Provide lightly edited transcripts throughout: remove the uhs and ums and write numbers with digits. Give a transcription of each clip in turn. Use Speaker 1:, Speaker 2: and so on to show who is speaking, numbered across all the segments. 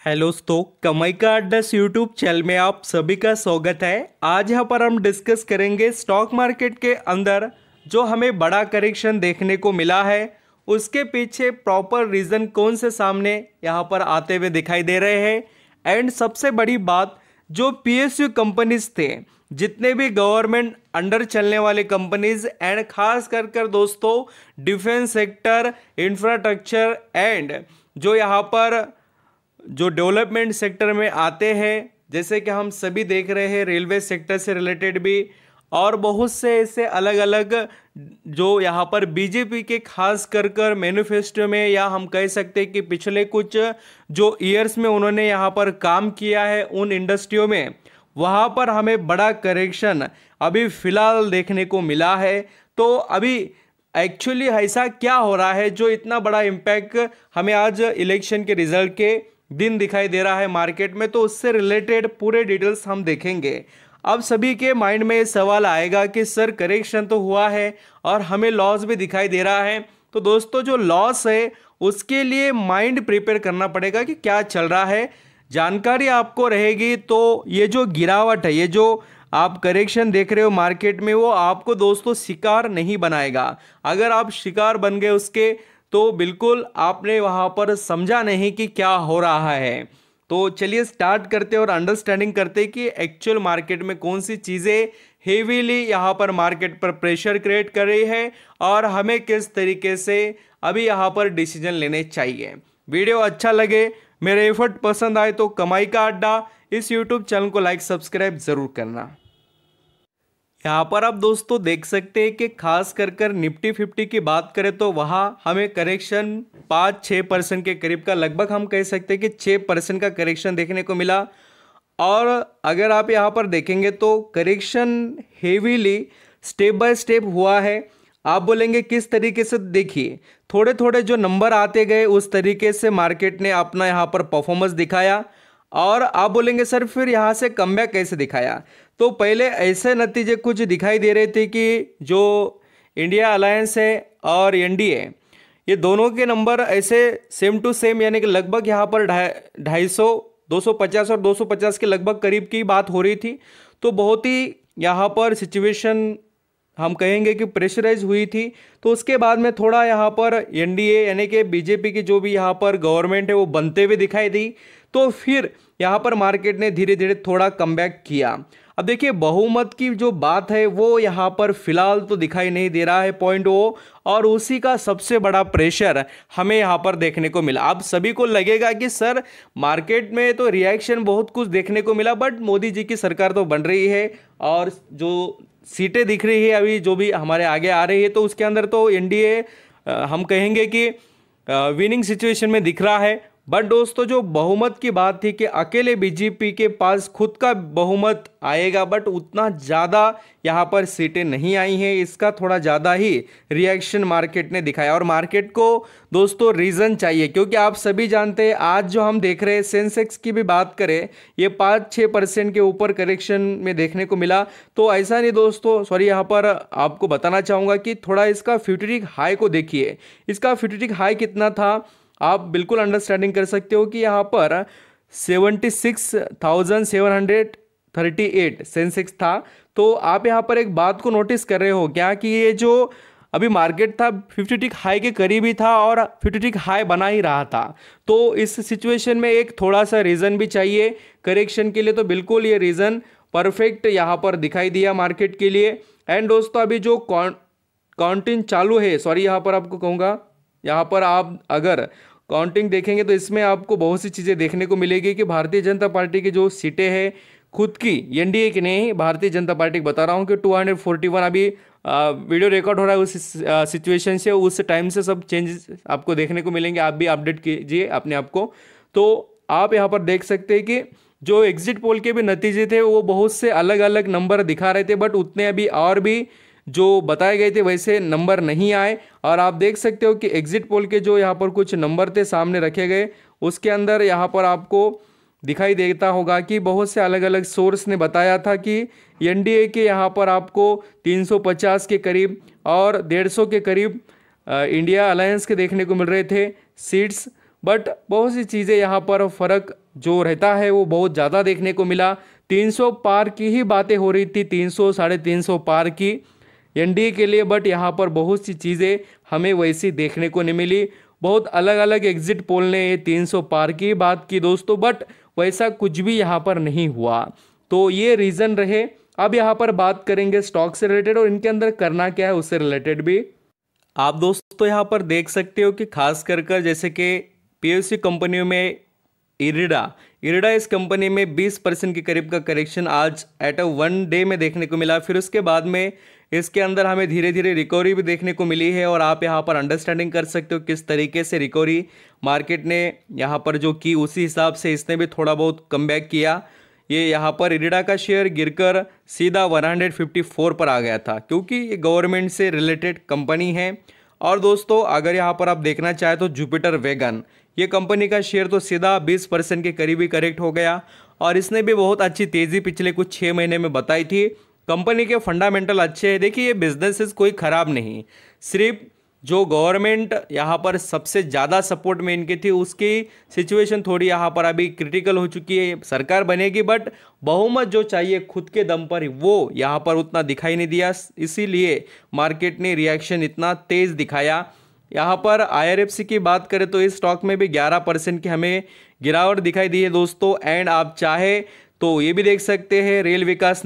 Speaker 1: Hello दोस्तों, कमाई का अड्डा यूट्यूब चैनल में आप सभी का स्वागत है। आज यहाँ पर हम डिस्कस करेंगे स्टॉक मार्केट के अंदर जो हमें बड़ा करेक्शन देखने को मिला है, उसके पीछे प्रॉपर रीज़न कौन से सामने यहाँ पर आते हुए दिखाई दे रहे हैं। एंड सबसे बड़ी बात, जो पीएसयू कंपनीज थे, जितने भी गवर्नमेंट अंडर चलने वाले कंपनीज एंड खास कर दोस्तों डिफेंस सेक्टर, इंफ्रास्ट्रक्चर एंड जो यहाँ पर जो डेवलपमेंट सेक्टर में आते हैं, जैसे कि हम सभी देख रहे हैं रेलवे सेक्टर से रिलेटेड भी, और बहुत से ऐसे अलग अलग जो यहाँ पर बीजेपी के खास कर मैनिफेस्टो में, या हम कह सकते हैं कि पिछले कुछ जो ईयर्स में उन्होंने यहाँ पर काम किया है उन इंडस्ट्रियों में, वहाँ पर हमें बड़ा करेक्शन अभी फ़िलहाल देखने को मिला है। तो अभी एक्चुअली ऐसा क्या हो रहा है जो इतना बड़ा इम्पैक्ट हमें आज इलेक्शन के रिजल्ट के दिन दिखाई दे रहा है मार्केट में, तो उससे रिलेटेड पूरे डिटेल्स हम देखेंगे। अब सभी के माइंड में ये सवाल आएगा कि सर करेक्शन तो हुआ है और हमें लॉस भी दिखाई दे रहा है, तो दोस्तों जो लॉस है उसके लिए माइंड प्रिपेयर करना पड़ेगा कि क्या चल रहा है, जानकारी आपको रहेगी। तो ये जो गिरावट है, ये जो आप करेक्शन देख रहे हो मार्केट में, वो आपको दोस्तों शिकार नहीं बनाएगा। अगर आप शिकार बन गए उसके, तो बिल्कुल आपने वहाँ पर समझा नहीं कि क्या हो रहा है। तो चलिए स्टार्ट करते और अंडरस्टैंडिंग करते कि एक्चुअल मार्केट में कौन सी चीज़ें हेवीली यहाँ पर मार्केट पर प्रेशर क्रिएट कर रही है और हमें किस तरीके से अभी यहाँ पर डिसीजन लेने चाहिए। वीडियो अच्छा लगे, मेरे एफर्ट पसंद आए तो कमाई का अड्डा इस यूट्यूब चैनल को लाइक सब्सक्राइब ज़रूर करना। यहाँ पर आप दोस्तों देख सकते हैं कि खास कर निफ्टी 50 की बात करें तो वहाँ हमें करेक्शन 5-6% के करीब का, लगभग हम कह सकते हैं कि 6% का करेक्शन देखने को मिला। और अगर आप यहाँ पर देखेंगे तो correction heavily step by step हुआ है। आप बोलेंगे किस तरीके से, देखिए थोड़े थोड़े जो नंबर आते गए उस तरीके से मार्केट ने अपना यहाँ पर परफॉर्मेंस दिखाया। और आप बोलेंगे सर फिर यहाँ से कमबैक कैसे दिखाया, तो पहले ऐसे नतीजे कुछ दिखाई दे रहे थे कि जो इंडिया अलायंस है और एनडीए, ये दोनों के नंबर ऐसे सेम टू सेम, यानी कि लगभग यहाँ पर 250, 250 और 250 के लगभग करीब की बात हो रही थी। तो बहुत ही यहाँ पर सिचुएशन हम कहेंगे कि प्रेशराइज हुई थी। तो उसके बाद में थोड़ा यहाँ पर एनडीए यानी कि बीजेपी की जो भी यहाँ पर गवर्नमेंट है वो बनते हुए दिखाई दी। तो फिर यहाँ पर मार्केट ने धीरे धीरे थोड़ा कमबैक किया। अब देखिए बहुमत की जो बात है वो यहाँ पर फिलहाल तो दिखाई नहीं दे रहा है पॉइंट वो, और उसी का सबसे बड़ा प्रेशर हमें यहाँ पर देखने को मिला। अब सभी को लगेगा कि सर मार्केट में तो रिएक्शन बहुत कुछ देखने को मिला, बट मोदी जी की सरकार तो बन रही है और जो सीटें दिख रही है अभी जो भी हमारे आगे आ रही है, तो उसके अंदर तो एनडीए हम कहेंगे कि विनिंग सिचुएशन में दिख रहा है। बट दोस्तों जो बहुमत की बात थी कि अकेले बीजेपी के पास खुद का बहुमत आएगा, बट उतना ज़्यादा यहाँ पर सीटें नहीं आई हैं, इसका थोड़ा ज़्यादा ही रिएक्शन मार्केट ने दिखाया। और मार्केट को दोस्तों रीज़न चाहिए, क्योंकि आप सभी जानते हैं आज जो हम देख रहे हैं सेंसेक्स की भी बात करें, ये 5-6% के ऊपर करेक्शन में देखने को मिला। तो ऐसा नहीं दोस्तों, सॉरी यहाँ पर आपको बताना चाहूँगा कि थोड़ा इसका फ्यूचरिक हाई को देखिए, इसका फ्यूचरिक हाई कितना था आप बिल्कुल अंडरस्टैंडिंग कर सकते हो कि यहाँ पर 76,738 सेंसेक्स था। तो आप यहाँ पर एक बात को नोटिस कर रहे हो क्या कि ये जो अभी मार्केट था 50 टिक हाई के करीब ही था और 50 टिक हाई बना ही रहा था। तो इस सिचुएशन में एक थोड़ा सा रीज़न भी चाहिए करेक्शन के लिए, तो बिल्कुल ये रीज़न परफेक्ट यहाँ पर दिखाई दिया मार्केट के लिए। एंड दोस्तों अभी जो काउंटिंग चालू है, सॉरी यहाँ पर आपको कहूँगा, यहाँ पर आप अगर काउंटिंग देखेंगे तो इसमें आपको बहुत सी चीज़ें देखने को मिलेगी कि भारतीय जनता पार्टी की जो सीटें हैं खुद की, एनडीए की नहीं, भारतीय जनता पार्टी की बता रहा हूँ कि 241 अभी वीडियो रिकॉर्ड हो रहा है उस सिचुएशन से, उस टाइम से सब चेंजेस आपको देखने को मिलेंगे। आप भी अपडेट कीजिए अपने आप को। तो आप यहाँ पर देख सकते हैं कि जो एग्जिट पोल के भी नतीजे थे वो बहुत से अलग अलग नंबर दिखा रहे थे, बट उतने अभी और भी जो बताए गए थे वैसे नंबर नहीं आए। और आप देख सकते हो कि एग्जिट पोल के जो यहाँ पर कुछ नंबर थे सामने रखे गए, उसके अंदर यहाँ पर आपको दिखाई देता होगा कि बहुत से अलग अलग सोर्स ने बताया था कि एनडीए के यहाँ पर आपको 350 के करीब और 150 के करीब इंडिया अलायंस के देखने को मिल रहे थे सीट्स। बट बहुत सी चीज़ें यहाँ पर फ़र्क जो रहता है वो बहुत ज़्यादा देखने को मिला। 300 पार की ही बातें हो रही थी, 300 350 पार की एनडीए के लिए, बट यहाँ पर बहुत सी चीज़ें हमें वैसी देखने को नहीं मिली। बहुत अलग अलग एग्जिट पोल ने ये 300 पार की बात की दोस्तों, बट वैसा कुछ भी यहाँ पर नहीं हुआ। तो ये रीज़न रहे। अब यहाँ पर बात करेंगे स्टॉक से रिलेटेड और इनके अंदर करना क्या है उससे रिलेटेड भी। आप दोस्तों यहाँ पर देख सकते हो कि खास कर जैसे कि पीएसयू कंपनियों में इरिडा इस कंपनी में 20% के करीब का करेक्शन आज एट अ वन डे में देखने को मिला। फिर उसके बाद में इसके अंदर हमें धीरे धीरे रिकवरी भी देखने को मिली है और आप यहाँ पर अंडरस्टैंडिंग कर सकते हो किस तरीके से रिकवरी मार्केट ने यहाँ पर जो की, उसी हिसाब से इसने भी थोड़ा बहुत कमबैक किया। ये यहाँ पर इरिडा का शेयर गिरकर सीधा 154 पर आ गया था, क्योंकि ये गवर्नमेंट से रिलेटेड कंपनी है। और दोस्तों अगर यहाँ पर आप देखना चाहें तो जुपिटर वैगन, ये कंपनी का शेयर तो सीधा 20% के करीब ही करेक्ट हो गया और इसने भी बहुत अच्छी तेज़ी पिछले कुछ 6 महीने में बताई थी। कंपनी के फंडामेंटल अच्छे हैं। देखिए ये बिजनेसेस कोई ख़राब नहीं, सिर्फ जो गवर्नमेंट यहाँ पर सबसे ज़्यादा सपोर्ट में इनकी थी उसकी सिचुएशन थोड़ी यहाँ पर अभी क्रिटिकल हो चुकी है। सरकार बनेगी बट बहुमत जो चाहिए खुद के दम पर वो यहाँ पर उतना दिखाई नहीं दिया, इसीलिए मार्केट ने रिएक्शन इतना तेज़ दिखाया। यहाँ पर आईआरएफसी की बात करें तो इस स्टॉक में भी 11% की हमें गिरावट दिखाई दी है दोस्तों। एंड आप चाहे तो ये भी देख सकते हैं रेल विकास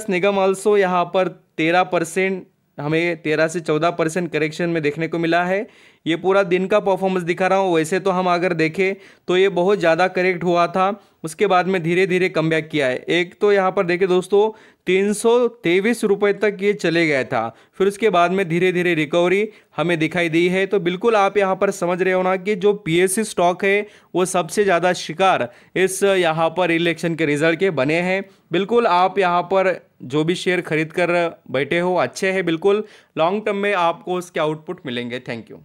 Speaker 1: निगम ऑल्सो यहाँ पर 13%, हमें 13 से 14% करेक्शन में देखने को मिला है। ये पूरा दिन का परफॉर्मेंस दिखा रहा हूँ। वैसे तो हम अगर देखें तो ये बहुत ज़्यादा करेक्ट हुआ था, उसके बाद में धीरे धीरे कमबैक किया है। एक तो यहाँ पर देखें दोस्तों 323 रुपये तक ये चले गया था, फिर उसके बाद में धीरे धीरे रिकवरी हमें दिखाई दी है। तो बिल्कुल आप यहाँ पर समझ रहे हो ना कि जो पीएसयू स्टॉक है वो सबसे ज़्यादा शिकार इस यहाँ पर इलेक्शन के रिजल्ट के बने हैं। बिल्कुल आप यहाँ पर जो भी शेयर खरीद कर बैठे हो अच्छे हैं, बिल्कुल लॉन्ग टर्म में आपको उसके आउटपुट मिलेंगे। Thank you.